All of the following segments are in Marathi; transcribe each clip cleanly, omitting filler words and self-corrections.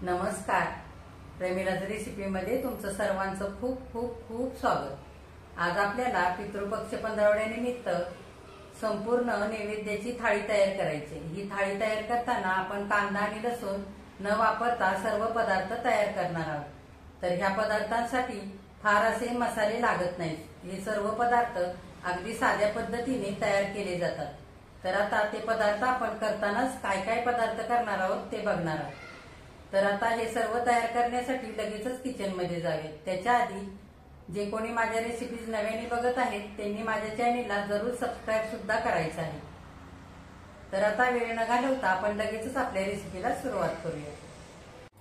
नमस्कार. प्रेमिलाज रेसिपीमध्ये तुमचं सर्वांचं खूप खूप खूप स्वागत. आज आपल्याला पितृपक्ष पंधरवड्यानिमित्त संपूर्ण नैवेद्याची थाळी तयार करायची. ही थाळी तयार करताना आपण कांदा आणि लसूण न वापरता सर्व पदार्थ तयार करणार आहोत. तर ह्या पदार्थांसाठी फार असे मसाले लागत नाहीत. हे सर्व पदार्थ अगदी साध्या पद्धतीने तयार केले जातात. तर आता ते पदार्थ आपण करतानाच काय काय पदार्थ करणार आहोत ते बघणार आहोत. तर आता हे सर्व तयार करण्यासाठी लगेचच किचन मध्ये जावे. त्याच्या आधी जे कोणी माझ्या रेसिपीज नव्याने बघत आहेत त्यांनी माझ्या चॅनेलला जरूर सबस्क्राईब सुद्धा करायचं आहे. तर आता वेळ न घालवता आपण लगेचच आपल्या रेसिपीला सुरुवात करूया.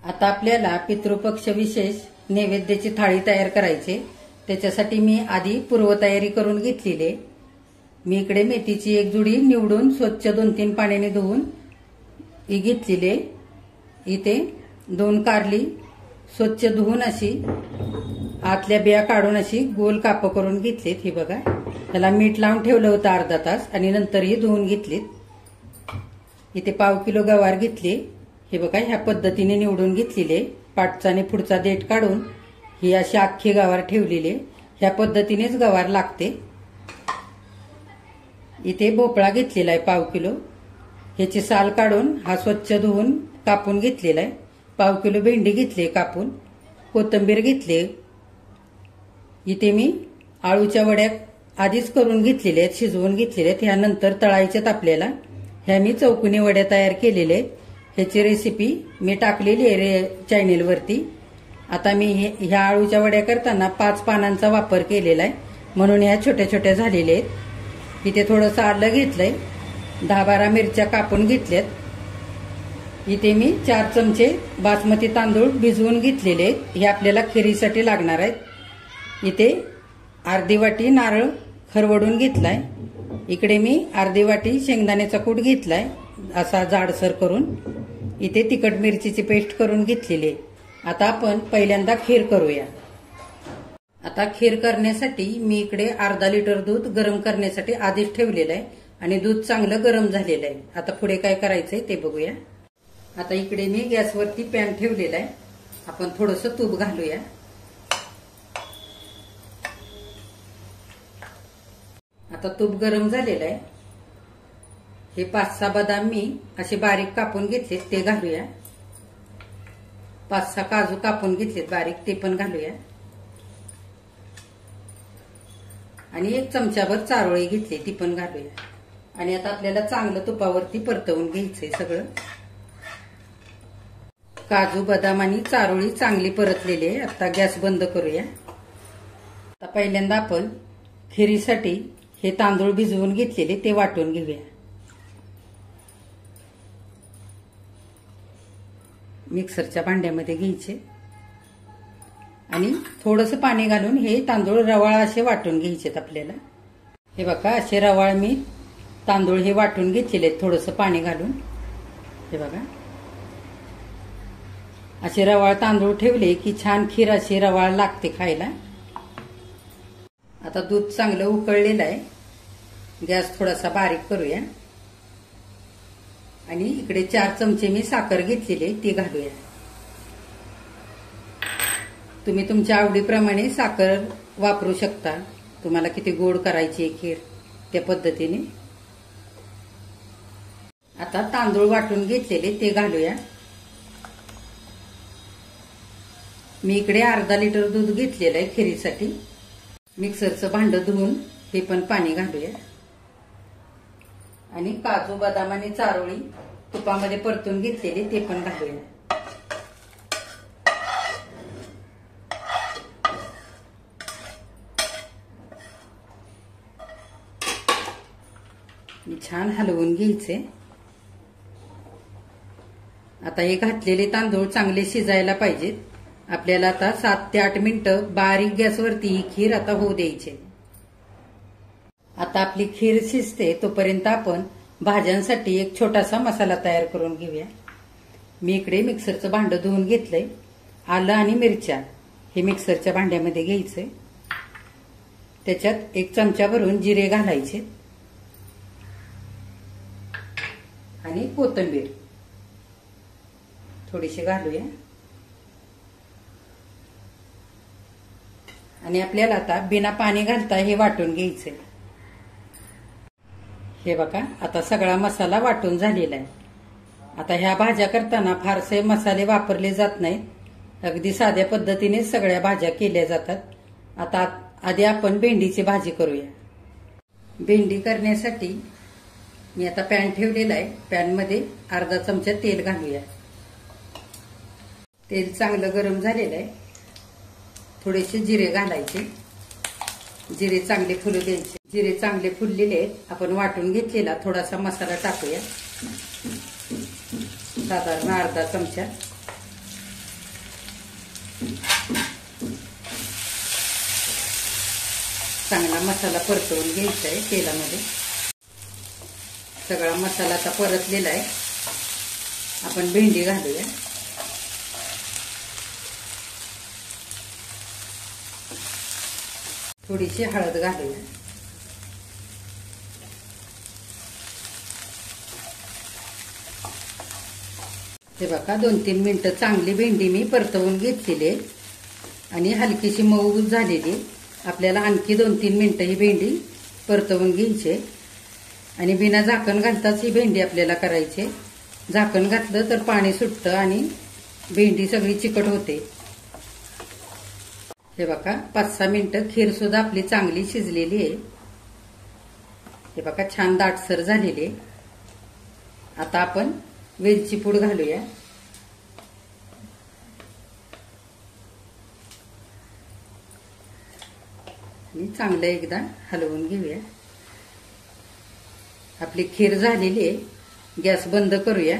आता आपल्याला पितृपक्ष विशेष नैवेद्याची थाळी तयार करायची. त्याच्यासाठी मी आधी पूर्वतयारी करून घेतलेली. मी इकडे मेथीची एक जुडी निवडून स्वच्छ 2-3 पाण्याने धुवून ही घेतलेली. इथे 2 कारली स्वच्छ धुवून अशी आतल्या बिया काढून अशी गोल काप करून घेतलीत. ही बघा, त्याला मीठ लावून ठेवलं होतं अर्धा तास आणि नंतर ही धुवून घेतलीत. इथे 1/2 किलो गवार घेतली. हे बघा, ह्या पद्धतीने निवडून घेतलेली. पाठचा आणि पुढचा देठ काढून ही अशी अख्खी गवार ठेवलेली. ह्या पद्धतीनेच गवार लागते. इथे भोपळा घेतलेला आहे 1/2 किलो. ह्याची साल काढून हा स्वच्छ धुवून कापून घेतलेला आहे. 1/2 किलो भेंडी घेतली कापून. कोथिंबीर घेतली. इथे मी आळूच्या वड्या आधीच करून घेतलेल्या आहेत, शिजवून घेतलेल्या आहेत. ह्यानंतर तळायच्यात आपल्याला. ह्या मी चौकोनी वड्या तयार केलेल्या आहेत. ह्याची रेसिपी मी टाकलेली आहे चॅनेलवरती. आता मी ह्या आळूच्या वड्या करताना 5 पानांचा वापर केलेला आहे, म्हणून ह्या छोट्या छोट्या झालेल्या आहेत. इथे थोडंसं आलं घेतलंय. 10-12 मिरच्या कापून घेतल्यात. इथे मी 4 चमचे बासमती तांदूळ भिजवून घेतलेले आहेत. हे आपल्याला खिरीसाठी लागणार आहेत. इथे अर्धी वाटी नारळ खरवडून घेतलाय. इकडे मी अर्धी वाटी शेंगदाण्याचा कूट घेतलाय असा जाडसर करून. इथे तिखट मिरचीची पेस्ट करून घेतलेली आहे. आता आपण पहिल्यांदा खीर करूया. आता खीर करण्यासाठी मी इकडे अर्धा लिटर दूध गरम करण्यासाठी आधीच ठेवलेलं आहे आणि दूध चांगलं गरम झालेलं आहे. आता पुढे काय करायचंय ते बघूया. आता इकडे मी गॅसवरती पॅन ठेवलेला आहे. आपण थोडंसं तूप घालूया. आता तूप गरम झालेलं आहे. हे 5-6 बदाम मी असे बारीक कापून घेतले ते घालूया. 5-6 काजू कापून घेतलेत बारीक, ते पण घालूया. आणि 1 चमचाभर चारोळी घेतली ती पण घालूया. आणि आता आपल्याला चांगलं तुपावरती परतवून घ्यायचंय सगळं. काजू, बदाम आणि चारोळी चांगली परतलेली आहे. आता गॅस बंद करूया. आता पहिल्यांदा आपण खिरीसाठी हे तांदूळ भिजवून घेतलेले ते वाटून घेऊया. मिक्सरच्या भांड्यामध्ये घ्यायचे आणि थोडंसं पाणी घालून हे तांदूळ रवाळ असे वाटून घ्यायचेत आपल्याला. हे बघा, असे रवाळ मी तांदूळ हे वाटून घेतलेले आहेत थोडंसं पाणी घालून. हे बघा, असे रवाळ तांदूळ ठेवले की छान खीर अशी रवाळ लागते खायला. आता दूध चांगलं उकळलेलं आहे. गॅस थोडासा बारीक करूया. आणि इकडे 4 चमचे मी साखर घेतलेली ती घालूया. तुम्ही तुमच्या आवडीप्रमाणे साखर वापरू शकता. तुम्हाला किती गोड करायची खीर त्या पद्धतीने. आता तांदूळ वाटून घेतलेले ते घालूया. मी इकडे अर्धा लिटर दूध घेतलेलं आहे खिरीसाठी. मिक्सरचं भांडं धुवून हे पण पाणी घालूया. आणि काजू, बदाम आणि चारोळी तुपामध्ये परतून घेतलेले ते पण घालूया. छान हलवून घ्यायचे. आता हे घातलेले तांदूळ चांगले शिजायला पाहिजेत. आपल्याला आता 7 ते 8 मिनिटं बारीक गॅसवरती ही खीर आता होऊ द्यायची. आता आपली खीर शिजते तोपर्यंत आपण भाज्यांसाठी एक छोटासा मसाला तयार करून घेऊया. मी इकडे मिक्सरचं भांडं धुवून घेतलंय. आलं आणि मिरच्या हे मिक्सरच्या भांड्यामध्ये घ्यायचंय. त्याच्यात 1 चमचा भरून जिरे घालायचे आणि कोथिंबीर थोडीशी घालूया. आणि आपल्याला आता बिना पाणी घालता हे वाटून घ्यायचंय. हे बघा, आता सगळा मसाला वाटून झालेला आहे. आता ह्या भाज्या करताना फारसे मसाले वापरले जात नाहीत. अगदी साध्या पद्धतीने सगळ्या भाज्या केल्या जातात. आता आधी आपण भेंडीची भाजी करूया. भेंडी करण्यासाठी मी आता पॅन ठेवलेला आहे. पॅनमध्ये अर्धा चमचा तेल घालूया. तेल चांगलं गरम झालेलं आहे. थोडेसे जिरे घालायचे. जिरे चांगले फुलू द्यायचे. जिरे चांगले फुललेले आहेत. आपण वाटून घेतलेला थोडासा मसाला टाकूया. साधारण अर्धा चमचा. चांगला मसाला परतवून घ्यायचा आहे तेलामध्ये. सगळा मसाला आता परतलेला आहे. आपण भेंडी घालूया. थोडीशी हळद घालूया. हे बघा, 2-3 मिनिटं चांगली भेंडी मी परतवून घेतलेली आहे आणि हलकीशी मऊ झालेली. आपल्याला आणखी 2-3 मिनिटं ही भेंडी परतवून घ्यायची आणि बिना झाकण घालताच ही भेंडी आपल्याला करायची. झाकण घातलं तर पाणी सुटतं आणि भेंडी सगळी चिकट होते. हे बघा, 5-6 मिनिटं खीर सुद्धा आपली चांगली शिजलेली आहे. हे बघा, छान दाटसर झालेली आहे. आता आपण वेलची पूड घालूया. आणि चांगलं एकदा हलवून घेऊया. आपली खीर झालेली आहे. गॅस बंद करूया.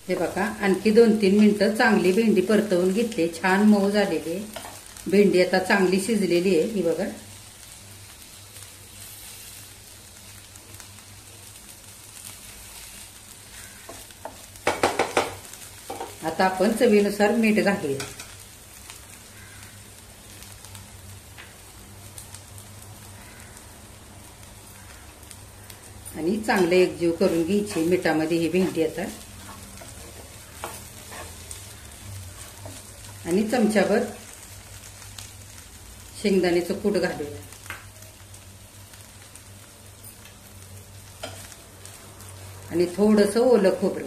हे बघा, आणखी 2-3 मिनिटं चांगली भेंडी परतवून घेतली. छान मऊ झालेली आहे भेंडी. आता चांगली शिजलेली आहे ही बघा. आता आपण चवीनुसार मीठ घालूया. आणि चांगले एकजीव करून घ्यायची मिठामध्ये ही भेंडी आता. आणि चमचाभर शेंगदाण्याचं कूट घालूया. आणि थोडंसं ओलं खोबरं.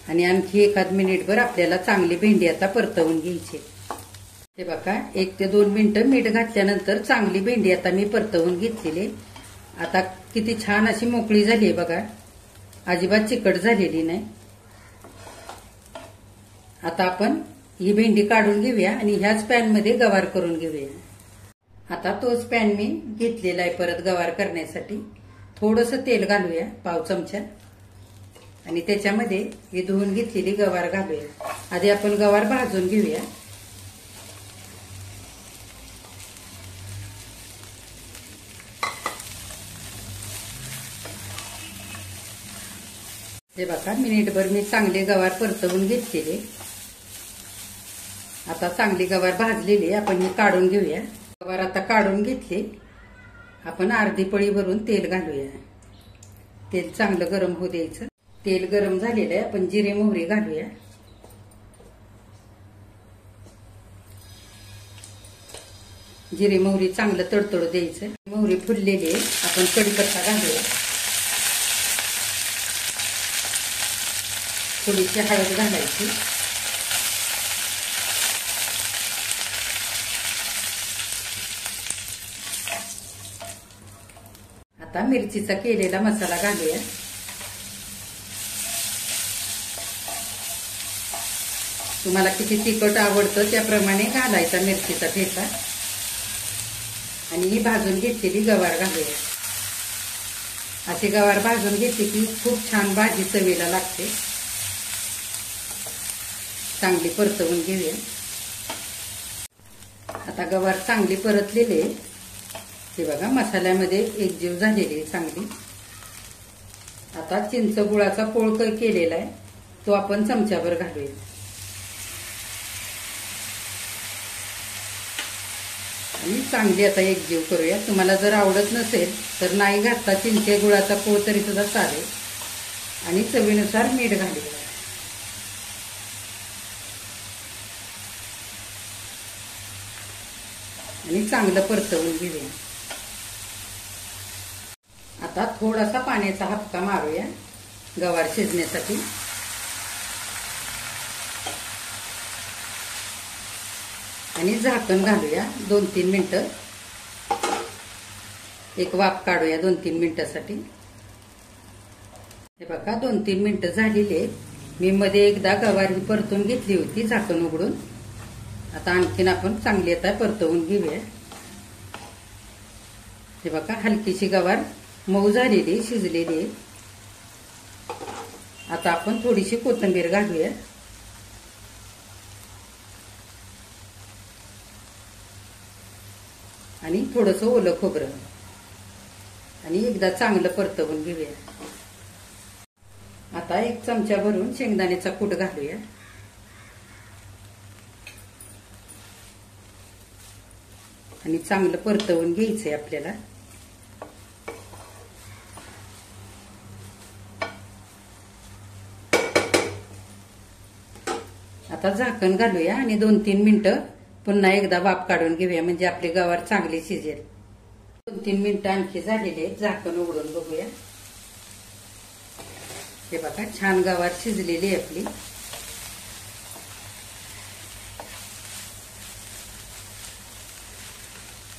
आणि आणखी 1 मिनिटभर आपल्याला चांगली भेंडी आता परतवून घ्यायची. हे बघा, 1 ते 2 मिनिटं मीठ घातल्यानंतर चांगली भेंडी आता मी परतवून घेतलेली. आता किती छान अशी मोकळी झाली आहे बघा. अजिबात चिकट झालेली नाही. आता आपण ही भेंडी काढून घेऊया आणि ह्याच पॅनमध्ये गवार करून घेऊया. आता तोच पॅन मी घेतलेला आहे परत गवार करण्यासाठी. थोडंसं तेल घालूया, पाव चमचा. आणि त्याच्यामध्ये ही धुवून घेतलेली गवार घालूया. आधी आपण गवार भाजून घेऊया. हे बघा, मिनिटभर मी चांगले गवार परतवून घेतलेले. आता चांगली गवार भाजलेली आपण ही काढून घेऊया. गवार आता काढून घेतली. आपण अर्धी पळी भरून तेल घालूया. तेल चांगलं गरम होऊ द्यायचं. तेल गरम झालेलं आहे. आपण जिरे मोहरी घालूया. जिरे मोहरी चांगलं तडतडू द्यायचं. मोहरी फुललेली आहे. आपण कढीपत्ता घालूया. थोडीशी हळद घालायची. आता मिरचीचा केलेला मसाला घालूया. तुम्हाला किती तिखट आवडतं त्याप्रमाणे घालायचा मिरचीचा ठेचा. आणि ही भाजून घेतलेली गवार घालूया. अशी गवार भाजून घेतली की खूप छान भाजी चवीला लागते. चांगली परतवून घेऊया. आता गवार चांगली परतलेली आहे. हे बघा, मसाल्यामध्ये एकजीव झालेली आहे चांगली. आता चिंच गुळाचा पोळ केलेला आहे तो आपण चमच्याभर घालूया. आणि चांगली आता एकजीव करूया. तुम्हाला जर आवडत नसेल तर नाही घातला चिंचे गुळाचा पोळ तरी सुद्धा चालेल. आणि चवीनुसार मीठ घालूया. आणि चांगलं परतवून घेऊया. आता थोडासा पाण्याचा हापका मारूया गवार शिजण्यासाठी. आणि झाकण घालूया 2-3 मिनिटं. एक वाफ काढूया 2-3 मिनिटासाठी. हे बघा 2-3 मिनिटं झालेली आहेत. मी मध्ये एकदा गवार ही परतून घेतली होती झाकण उघडून. आता आणखीन आपण चांगली आता परतवून घेऊया. हे बघा हलकीशी गवार मऊ झालेली शिजलेली आहे. आता आपण थोडीशी कोथिंबीर घालूया. आणि थोडंसं ओलं खोबरं आणि एकदा चांगलं परतवून घेऊया. आता 1 चमचा भरून शेंगदाण्याचा कूट घालूया. आणि चांगलं परतवून घ्यायचंय आपल्याला. आता झाकण घालूया आणि 2-3 मिनिटं पुन्हा एकदा वाफ काढून घेऊया म्हणजे आपली गवार चांगली शिजेल. 2-3 मिनिटं आणखी झालेली आहेत. झाकण उघडून बघूया. हे बघा छान गवार शिजलेली आहे आपली.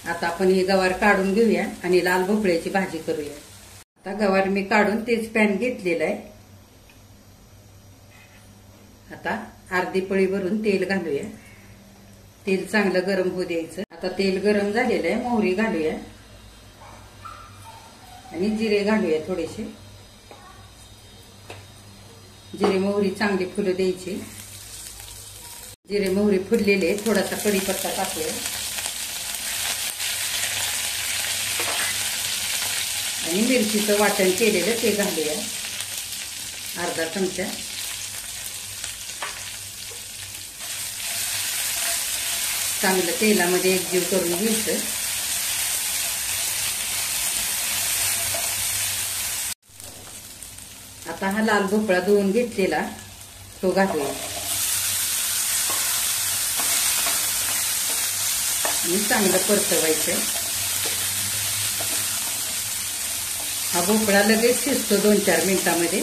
आता आपण ही गवार काढून घेऊया आणि लाल भोपळ्याची भाजी करूया. आता गवार मी काढून तेच पॅन घेतलेलं आहे. आता अर्धी पळी भरून तेल घालूया. तेल चांगलं गरम होऊ द्यायचं. आता तेल गरम झालेलं आहे. मोहरी घालूया आणि जिरे घालूया थोडेसे. जिरे मोहरी चांगली फुलं द्यायची. जिरे मोहरी फुललेले थोडासा कढीपत्ता टाकूया आणि मिरचीचं वाटण केलेलं ते घालूया अर्धा चमचा. चांगलं तेलामध्ये एकजीव करून घ्यायचं. आता हा लाल भोपळा धुवून घेतलेला तो घालूया आणि चांगलं परतवायचं. हा भोपळा लगेच शिजतो 2-4 मिनिटांमध्ये.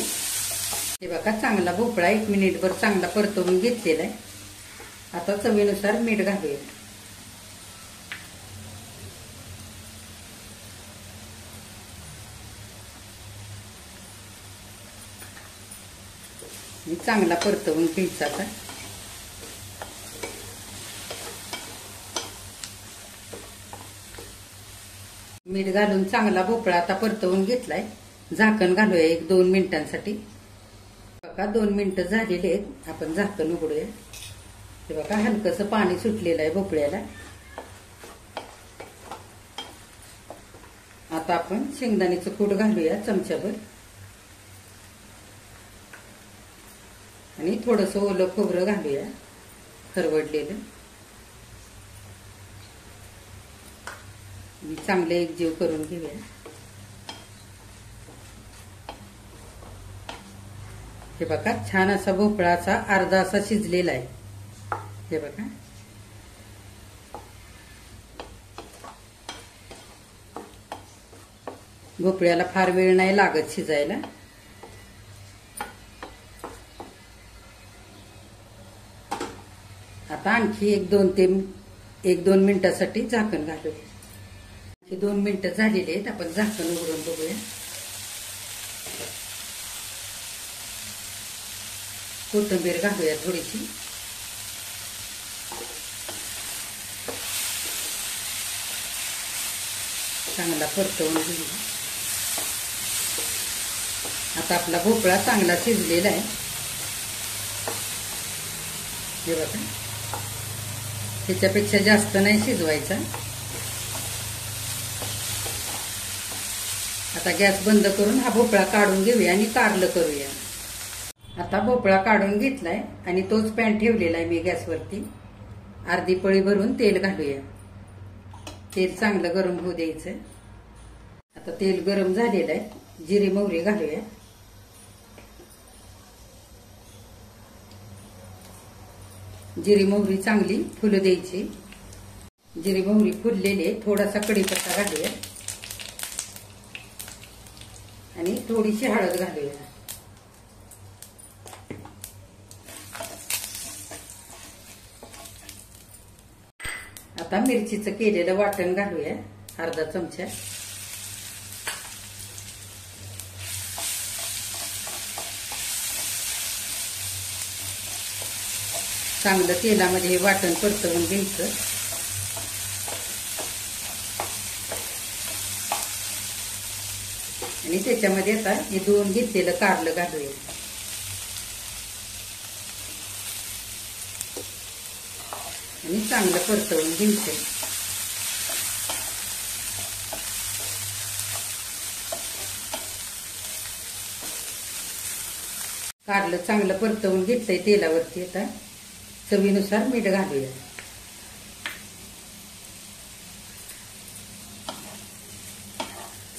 हे बघा चांगला भोपळा 1 मिनिटभर चांगला परतवून घेतलेला आहे. आता चवीनुसार मीठ घालूया. आणि चांगला परतवून घ्यायचा. आता मीठ घालून चांगला भोपळा आता परतवून घेतलाय. झाकण घालूया 1-2 मिनिटांसाठी. बघा 2 मिनिटं झालेली आहेत. आपण झाकण उघडूया. हे बघा हलकसं पाणी सुटलेलं आहे भोपळ्याला. आता आपण शेंगदाण्याचं कूट घालूया चमचाभर आणि थोडंसं ओलं खोबरं घालूया खरवडलेलं. चांगले एकजीव करून घेऊया. हे बघा छान असा भोपळाचा अर्धा असा शिजलेला आहे. हे बघा भोपळ्याला फार वेळ नाही लागत शिजायला. आता आणखी 1-2 मिनिटासाठी झाकण घालूया. 2 मिनिटं झालेली आहेत. आपण झाकण उघडून बघूया. कोथिंबीर घालूया थोडीशी. चांगला परतवून घेऊया. आता आपला भोपळा चांगला शिजलेला आहे. हे बघा त्याच्यापेक्षा जास्त नाही शिजवायचा. आता गॅस बंद करून हा भोपळा काढून घेऊया आणि कारलं करूया. आता भोपळा काढून घेतलाय आणि तोच पॅन ठेवलेला आहे मी गॅसवरती. अर्धी पळी भरून तेल घालूया. तेल चांगलं गरम होऊ द्यायचं. आता तेल गरम झालेलं आहे. जिरे मोहरी घालूया. जिरी मोहरी चांगली फुलं द्यायची. जिरी मोहरी फुललेले, थोडासा कढीपत्ता घालूया आणि थोडीशी हळद घालूया. आता मिरचीचं केलेलं वाटण घालूया, अर्धा चमचा. चांगलं तेलामध्ये हे वाटण परतवून घ्यायचं. आणि त्याच्यामध्ये आता हे धुवून घेतलेलं कारलं घालूया. आणि चांगलं परतवून घ्यायचं. कारलं चांगलं परतवून घेतलंय तेलावरती. आता चवीनुसार मीठ घालूया.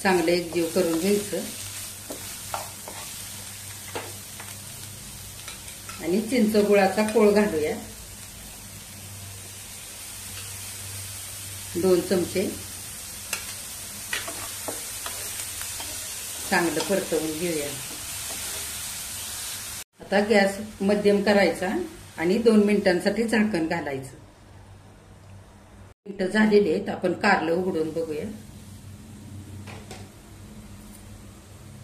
चांगलं एकजीव करून घ्यायचं. आणि चिंच गुळाचा कोळ घालूया, 2 चमचे. चांगलं परतवून घेऊया. आता गॅस मध्यम करायचा आणि 2 मिनिटांसाठी झाकण घालायचं. मिनिटं झालेली आहेत. आपण कारलं उघडून बघूया.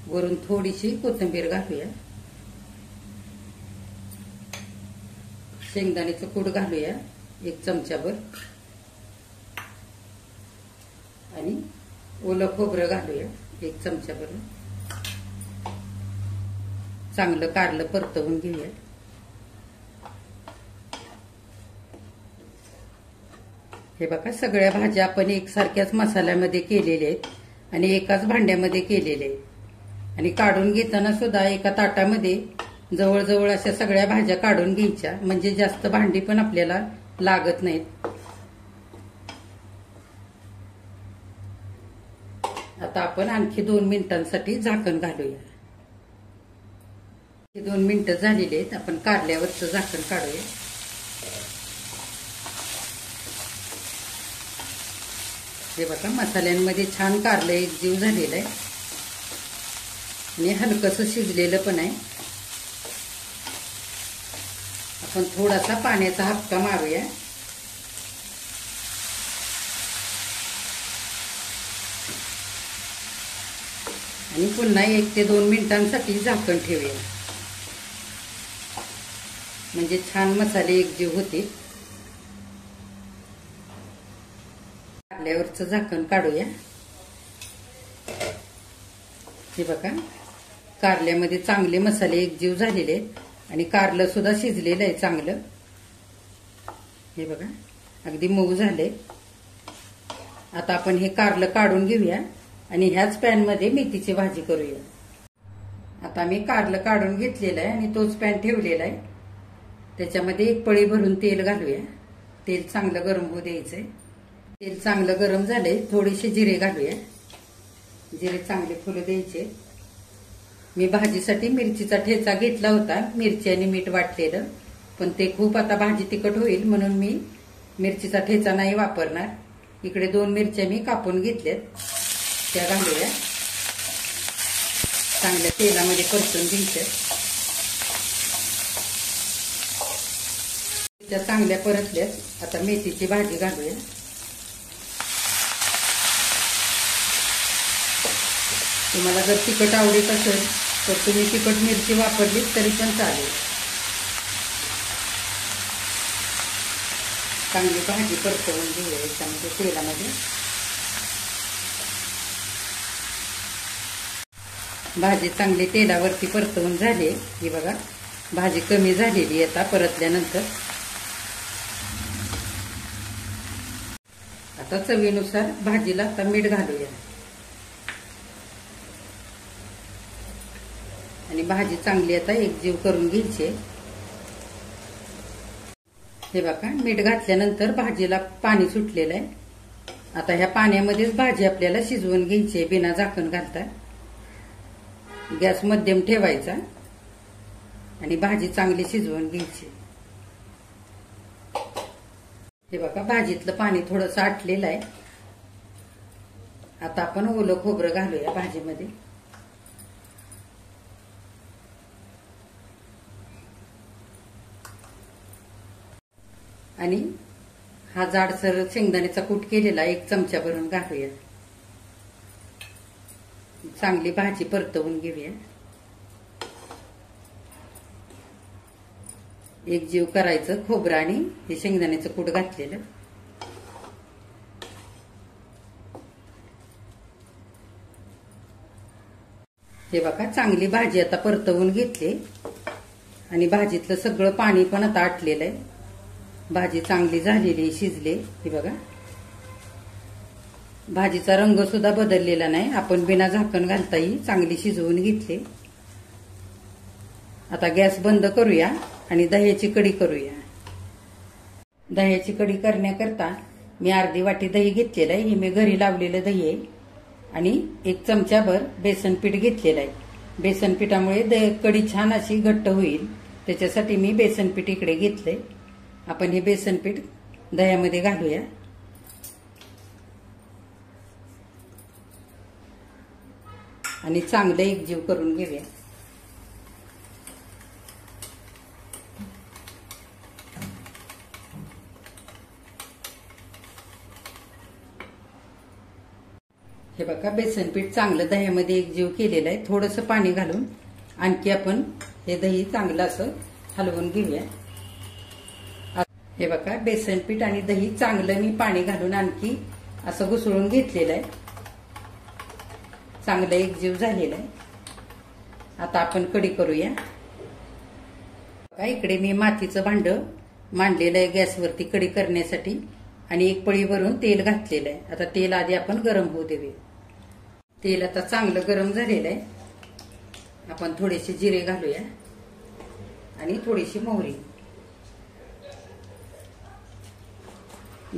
वरून थोडीशी कोथिंबीर घालूया. शेंगदाण्याचं कूट घालूया 1 चमचाभर. आणि ओलं खोबरं घालूया 1 चमचाभर. चांगलं कारलं परतवून घेऊया. हे बघा, सगळ्या भाज्या आपण एकसारख्याच मसाल्यामध्ये केलेल्या आहेत आणि एकाच भांड्यामध्ये केलेल्या आहेत. आणि काढून घेताना सुद्धा एका ताटामध्ये जवळजवळ अशा सगळ्या भाज्या काढून घ्यायच्या, म्हणजे जास्त भांडी पण आपल्याला लागत नाहीत. आता आपण आणखी 2 मिनिटांसाठी झाकण घालूया. 2 मिनिटं झालेली आहेत. आपण कारल्यावरचं झाकण काढूया. हे बघा, मसाल्यांमध्ये छान कारलं एकजीव झालेलं आहे आणि हलकंसं शिजलेलं पण आहे. आपण थोडासा पाण्याचा हापका मारूया. आणि पुन्हा 1 ते 2 मिनिटांसाठी झाकण ठेवूया, म्हणजे छान मसाले एकजीव होतील. कारल्यावरचं झाकण काढूया. हे बघा, कारल्यामध्ये चांगले मसाले एकजीव झालेले आहेत आणि कारलं सुद्धा शिजलेलं आहे चांगलं. हे बघा, अगदी मऊ झाले. आता आपण हे कारलं काढून घेऊया आणि ह्याच पॅनमध्ये मेथीची भाजी करूया. आता मी कारलं काढून घेतलेलं आहे आणि तोच पॅन ठेवलेला आहे. त्याच्यामध्ये 1 पळी भरून तेल घालूया. तेल चांगलं गरम होऊ द्यायचंय. तेल चांगलं गरम झालंय. थोडेसे जिरे घालूया. जिरे चांगले फुलू द्यायचे. मी भाजीसाठी मिरचीचा ठेचा घेतला होता, मिरची आणि मीठ वाटलेलं, पण ते खूप आता भाजी तिखट होईल म्हणून मी मिरचीचा ठेचा नाही वापरणार. इकडे 2 मिरच्या मी कापून घेतल्यात, त्या घालूया. चांगल्या तेलामध्ये परतून घ्यायच्या. त्या चांगल्या परतल्यात. आता मेथीची भाजी घालूया. तुम्हाला जर तिखट आवडत असेल तर तुम्ही तिखट मिरची वापरली तरी पण चालेल. चांगली भाजी परतवून घेऊया याच्यामध्ये तेलामध्ये. भाजी चांगली तेलावरती परतवून झाली. ही बघा, भाजी कमी झालेली आता परतल्यानंतर. आता चवीनुसार भाजीला आता मीठ घालूया आणि भाजी चांगली आता एकजीव करून घ्यायची. हे बघा, मीठ घातल्यानंतर भाजीला पाणी सुटलेलं आहे. आता ह्या पाण्यामध्येच भाजी आपल्याला शिजवून घ्यायची आहे बिना झाकण घालता. गॅस मध्यम ठेवायचा आणि भाजी चांगली शिजवून घ्यायची. हे बघा भाजीतलं पाणी थोडंसं आटलेलं आहे. आता आपण ओलं खोबरं घालूया भाजीमध्ये. आणि हा जाडसर शेंगदाण्याचा कूट केलेला 1 चमचा भरून घालूया. चांगली भाजी परतवून घेऊया. एक जीव करायचं खोबरं आणि हे शेंगदाण्याचं कूट घातलेलं. हे बघा चांगली भाजी आता परतवून घेतली आणि भाजीतलं सगळं पाणी पण आता आटलेलं आहे. भाजी चांगली झालेली शिजले. हे बघा भाजीचा रंग सुद्धा बदललेला नाही. आपण बिना झाकण घालताही चांगली शिजवून घेतली. आता गॅस बंद करूया आणि दह्याची कढी करूया. दह्याची कढी करण्याकरता मी अर्धी वाटी दही घेतलेलं आहे. हे मी घरी लावलेलं दही आहे. आणि 1 चमचाभर बेसन पीठ घेतलेलं आहे. बेसन पिठामुळे कढी छान अशी घट्ट होईल, त्याच्यासाठी मी बेसन पीठ इकडे घेतलंय. आपण हे बेसन पीठ दह्यामध्ये घालूया. आणि चांगलं एकजीव करून घेऊया. हे बघा बेसन पीठ चांगलं दह्यामध्ये एकजीव केलेलं आहे. थोडंसं पाणी घालून आणखी आपण हे दही चांगलं असं हलवून घेऊया. हे बघा बेसन पीठ आणि दही चांगलं मी पाणी घालून आणखी असं घुसळून घेतलेलं आहे. चांगलं एकजीव झालेलं आहे. आता आपण कढी करूया. इकडे मी मातीचं भांड मांडलेलं आहे गॅसवरती कढी करण्यासाठी आणि 1 पळी भरून तेल घातलेलं आहे. आता तेल आधी आपण गरम होऊ देऊया. तेल आता चांगलं गरम झालेलं आहे. आपण थोडेसे जिरे घालूया आणि थोडीशी मोहरी.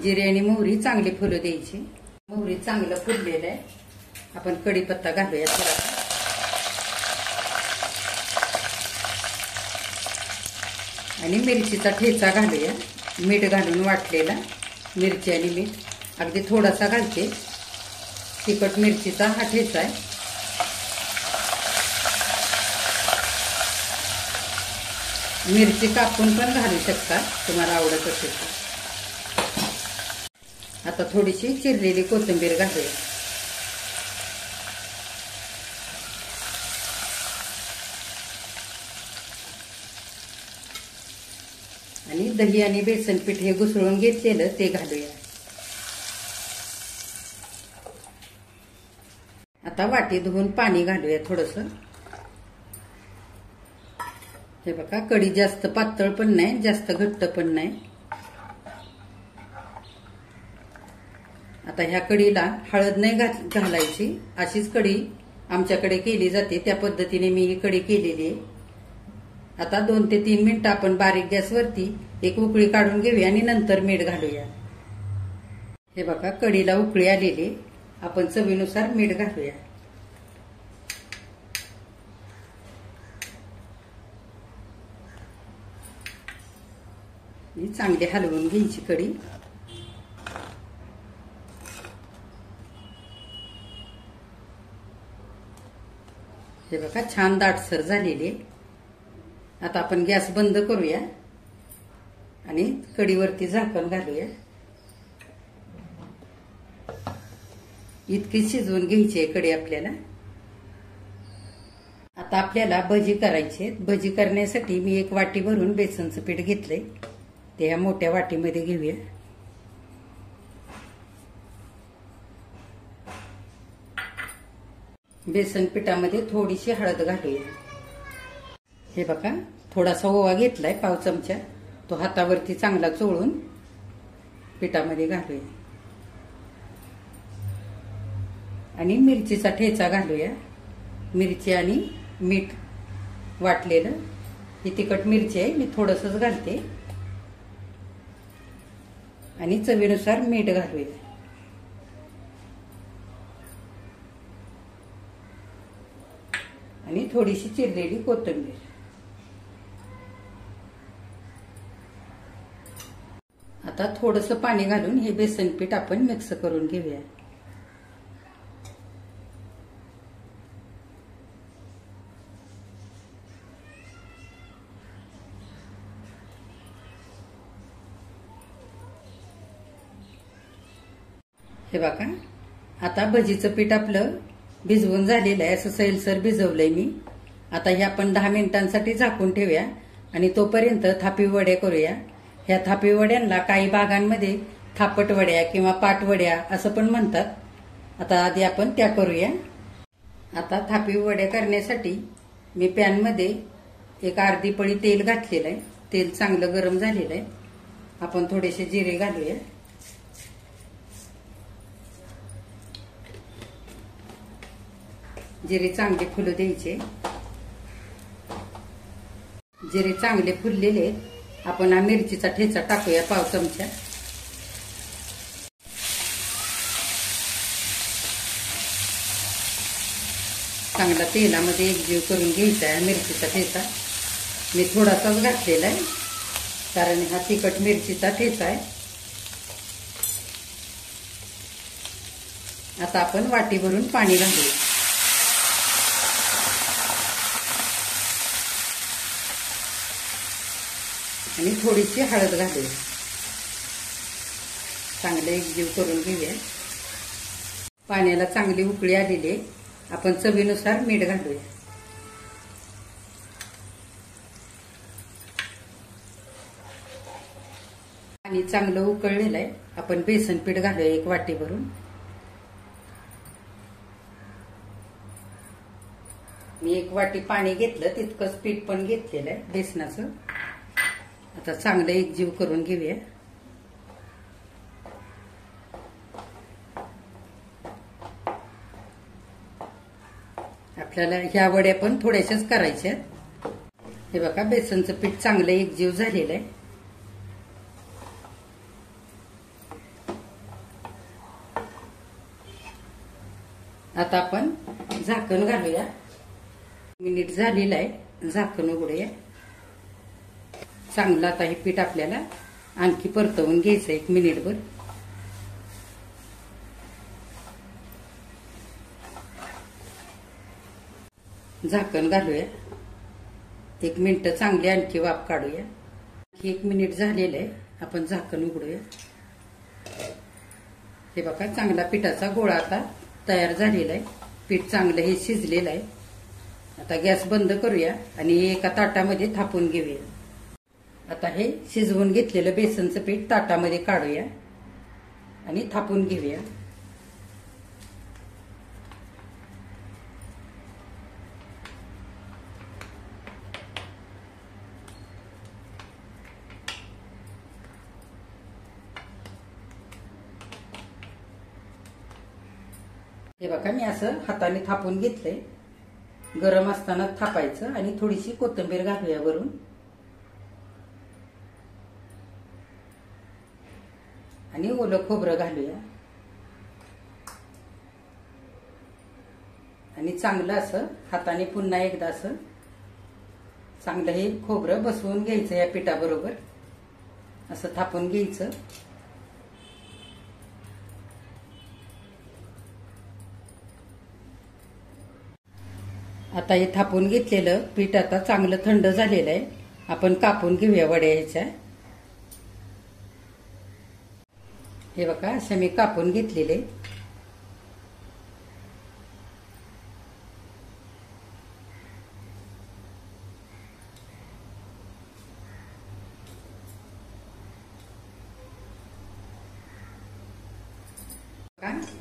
जिरे आणि मोहरी चांगली फुलू द्यायची. मोहरी चांगलं फुललेलं आहे. आपण कढीपत्ता घालूया थोडासा आणि मिरचीचा ठेचा घालूया. मीठ घालून वाटलेला मिरची आणि मीठ अगदी थोडासा घालते. तिखट मिरचीचा हा ठेचा आहे. मिरची कापून पण घालू शकता तुम्हाला आवडत असेल तर. आता थोडीशी चिरलेली कोथिंबीर घालूया. आणि दही आणि बेसन पीठ हे घुसळून घेतलेलं ते घालूया. आता वाटी धुवून पाणी घालूया थोडंसं. हे बघा कढी जास्त पातळ पण नाही जास्त घट्ट पण नाही. आता ह्या कढीला हळद नाही घालायची. अशीच कढी आमच्याकडे केली जाते, त्या पद्धतीने मी ही कढी केलेली आहे. आता 2 ते 3 मिनिटं आपण बारीक गॅसवरती एक उकळी काढून घेऊया आणि नंतर मीठ घालूया. हे बघा कढीला उकळी आलेली. आपण चवीनुसार मीठ घालूया. चांगली हलवून घ्यायची कढी. हे बघा छान दाटसर झालेली. आता आपण गॅस बंद करूया आणि कढीवरती झाकण घालूया. इतकी शिजवून घ्यायची आहे कढी आपल्याला. आता आपल्याला भजी करायची. भजी करण्यासाठी मी 1 वाटी भरून बेसनचं पीठ घेतलंय. ते या मोठ्या वाटीमध्ये घेऊया. बेसन पिठामध्ये थोडीशी हळद घालूया. हे बघा थोडासा ओवा घेतलाय 1/2 चमचा. तो हातावरती चांगला चोळून पिठामध्ये घालूया. आणि मिरचीचा ठेचा घालूया. मिरची आणि मीठ वाटलेलं. ही तिखट मिरची आहे, मी थोडंसंच घालते. आणि चवीनुसार मीठ घालूया. आणि थोडीशी चिरलेली कोथिंबीर. आता थोडंसं पाणी घालून हे बेसन पीठ आपण मिक्स करून घेऊया. हे बघा, आता भजीचं पीठ आपलं भिजवून झालेलं आहे. असं सैलसर भिजवलंय मी. आता हे आपण 10 मिनिटांसाठी झाकून ठेवूया आणि तोपर्यंत थापी वड्या करूया. ह्या थापी वड्यांना काही भागांमध्ये थापट वड्या किंवा पाट वड्या असं पण म्हणतात. आता आधी आपण त्या करूया. आता थापी वड्या करण्यासाठी मी पॅनमध्ये एक अर्धी पळी तेल घातलेलं आहे. तेल चांगलं गरम झालेलं आहे. आपण थोडेसे जिरे घालूया. जिरे चांगले फुलू द्यायचे. जिरे चांगले फुललेले आपण हा मिरचीचा ठेचा टाकूया पाव चमचा. चांगला तेलामध्ये एकजीव करून घ्यायचा आहे मिरचीचा ठेचा. मी थोडासाच घातलेला आहे कारण हा तिखट मिरचीचा ठेचा आहे. आता आपण वाटी भरून पाणी घालूया. आणि थोडीशी हळद घालूया. चांगलं एकजीव करून घेऊया. पाण्याला चांगली उकळी आलेली आहे. आपण चवीनुसार मीठ घालूया. पाणी चांगलं उकळलेलं आहे. आपण बेसन पीठ घालूया एक वाटी भरून. मी एक वाटी पाणी घेतलं तितकंच पीठ पण घेतलेलं आहे बेसनाचं. आता चांगलं एकजीव करून घेऊया. आपल्याला ह्या वड्या पण थोड्याशाच करायच्या. हे बघा, बेसनचं पीठ चांगलं एकजीव झालेलं आहे. आता आपण झाकण घालूया. मिनिट झालेलं आहे. झाकण उघडूया. चांगलं आता हे पीठ आपल्याला आणखी परतवून घ्यायचं 1 मिनिटभर. झाकण घालूया. 1 मिनिट चांगली आणखी वाफ काढूया. 1 मिनिट झालेलं आहे. आपण झाकण उघडूया. हे बघा, चांगला पिठाचा गोळा आता तयार झालेला आहे. पीठ चांगलं हे शिजलेलं आहे. आता गॅस बंद करूया आणि एका ताटामध्ये थापून घेऊया. आता हे शिजवून घेतलेलं बेसनचं पीठ ताटामध्ये काढूया आणि थापून घेऊया. हे बघा, मी असं हाताने थापून घेतलंय. गरम असताना थापायचं आणि थोडीशी कोथिंबीर घालूया वरून. आणि ओलं खोबरं घालूया आणि चांगलं असं हाताने पुन्हा एकदा असं चांगलं हे खोबरं बसवून घ्यायचं. या पिठाबरोबर असं थापून घ्यायचं. आता हे थापून घेतलेलं पीठ आता चांगलं थंड झालेलं आहे. आपण कापून घेऊया वड्या ह्याच्या. हे बघा, असे मी कापून घेतलेले.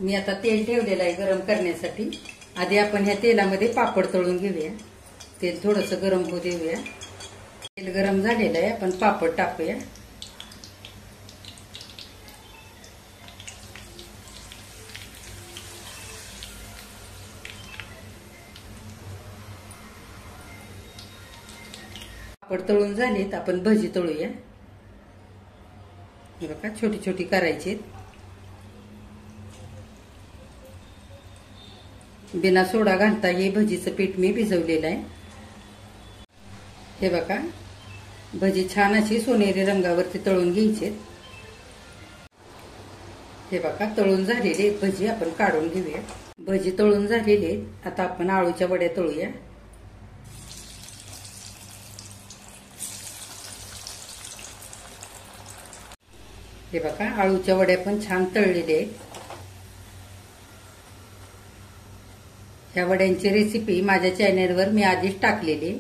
मी आता तेल ठेवलेलं आहे गरम करण्यासाठी. आधी आपण ह्या तेलामध्ये पापड तळून घेऊया. तेल थोडंसं गरम होऊ देऊया. तेल गरम झालेलं आहे. आपण पापड टाकूया. पापड तळून झालेत. आपण भजी तळूया. हे बघा, छोटी छोटी करायची. बिना सोडा घालता हे भजीचं पीठ मी भिजवलेलं आहे. हे बघा, भजी छान अशी सोनेरी रंगावरती तळून घ्यायचे. हे बघा तळून झालेले भजी आपण काढून घेऊया। भजी तळून झालेले, आता आपण आळूच्या वड्या तळूया। हे बघा आळूच्या वड्या पण छान तळलेले आहेत। ह्या वड्यांची रेसिपी माझ्या चॅनलवर मी आधीच टाकलेली,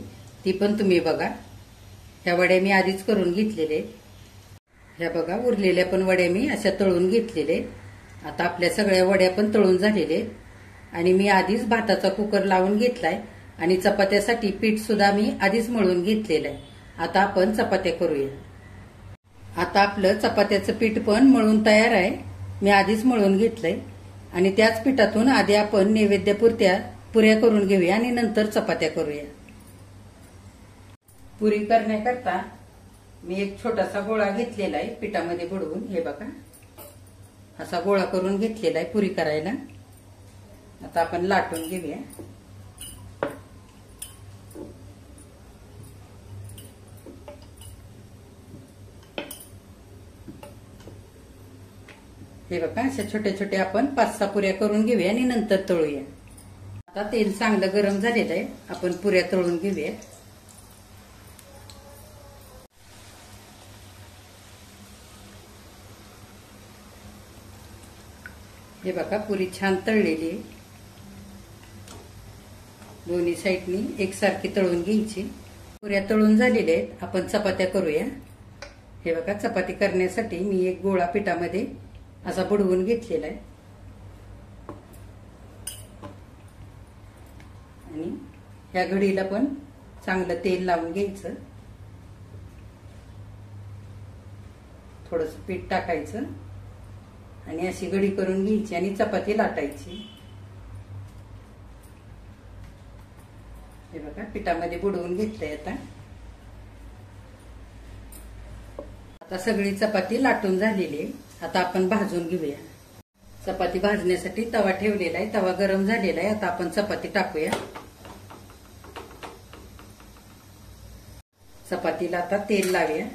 ती पण तुम्ही बघा। ह्या वड्या मी आधीच करून घेतलेले। ह्या बघा उरलेल्या पण वड्या मी अशा तळून घेतलेले। आता आपल्या सगळ्या वड्या पण तळून झालेले आणि मी आधीच भाताचा कुकर लावून घेतलाय आणि चपात्यासाठी पीठ सुद्धा मी आधीच मळून घेतलेलं आहे। आता आपण चपात्या करूया। आता आपलं चपात्याचं पीठ पण मळून तयार आहे, मी आधीच मळून घेतलंय आणि त्याच पिठातून आधी आपण नैवेद्यापुरत्या पुऱ्या करून घेऊया आणि नंतर चपात्या करूया। पुरी करण्याकरता मी एक छोटासा गोळा घेतलेला आहे पिठामध्ये बुडवून। हे बघा असा गोळा करून घेतलेला आहे पुरी करायला। आता आपण लाटून घेऊया। हे बघा अशा छोट्या छोट्या आपण 5-6 पुऱ्या करून घेऊया आणि नंतर तळूया। आता तेल चांगलं गरम झालेलं आहे, आपण पुऱ्या तळून घेऊया। हे बघा पुरी छान तळलेली आहे, दोन्ही साईडनी एकसारखी तळून घ्यायची। पुऱ्या तळून झालेल्या आहेत, आपण चपात्या करूया। हे बघा चपाती करण्यासाठी मी एक गोळा पिठामध्ये असा बुडवून घेतलेला आहे आणि ह्या घडीला पण चांगलं तेल लावून घ्यायचं। थोडंसं पीठ टाकायचं आणि अशी घडी करून घ्यायची आणि चपाती लाटायची। हे बघा पिठामध्ये बुडवून घेतलंय। आता सगळी चपाती लाटून झालेली आहे, आता आपण भाजून घेऊया। चपाती भाजण्यासाठी तवा ठेवलेला आहे, तवा गरम झालेला आहे। आता आपण चपाती टाकूया। चपातीला आता तेल लावूया।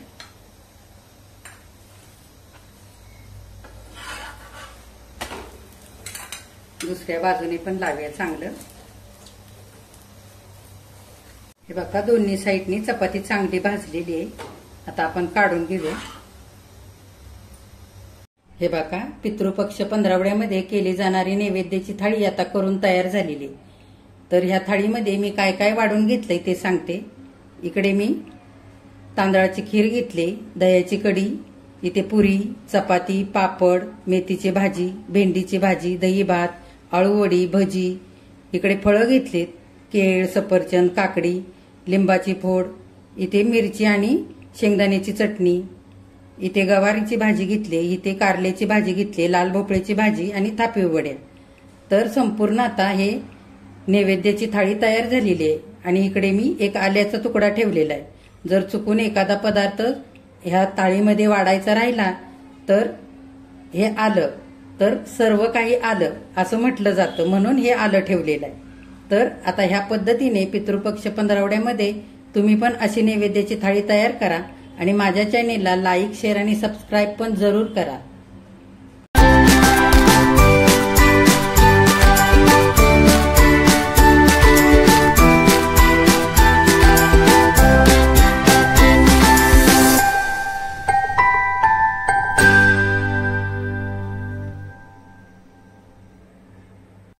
दुसऱ्या बाजूने पण लावूया चांगलं। हे बघा दोन्ही साईडनी चपाती चांगली भाजलेली आहे, आता आपण काढून घेऊया। हे बघा पितृपक्ष 15वड्यामध्ये केली जाणारी नैवेद्याची थाळी आता करून तयार झालेली। तर ह्या थाळीमध्ये मी काय काय वाढून घेतलंय ते सांगते। इकडे मी तांदळाची खीर घेतली, दह्याची कढी, इथे पुरी, चपाती, पापड, मेथीची भाजी, भेंडीची भाजी, दही भात, आळूवडी, भजी। इकडे फळं घेतलीत, केळ, सफरचंद, काकडी, लिंबाची फोड, इथे मिरची आणि शेंगदाण्याची चटणी, इथे गवारीची भाजी घेतली, इथे कारल्याची भाजी घेतली, लाल भोपळ्याची भाजी आणि थापी वड्या। तर संपूर्ण आता हे नैवेद्याची थाळी तयार झालेली आहे आणि इकडे मी एक आल्याचा तुकडा ठेवलेला आहे। जर चुकून एखादा पदार्थ ह्या थाळीमध्ये वाढायचा राहिला तर हे आलं, तर सर्व काही आलं असं म्हटलं जातं, म्हणून हे आलं ठेवलेलं आहे। तर आता ह्या पद्धतीने पितृपक्ष 15वड्यामध्ये तुम्ही पण अशी नैवेद्याची थाळी तयार करा आणि माझ्या चॅनेलला लाईक, शेअर आणि सबस्क्राईब पण जरूर करा।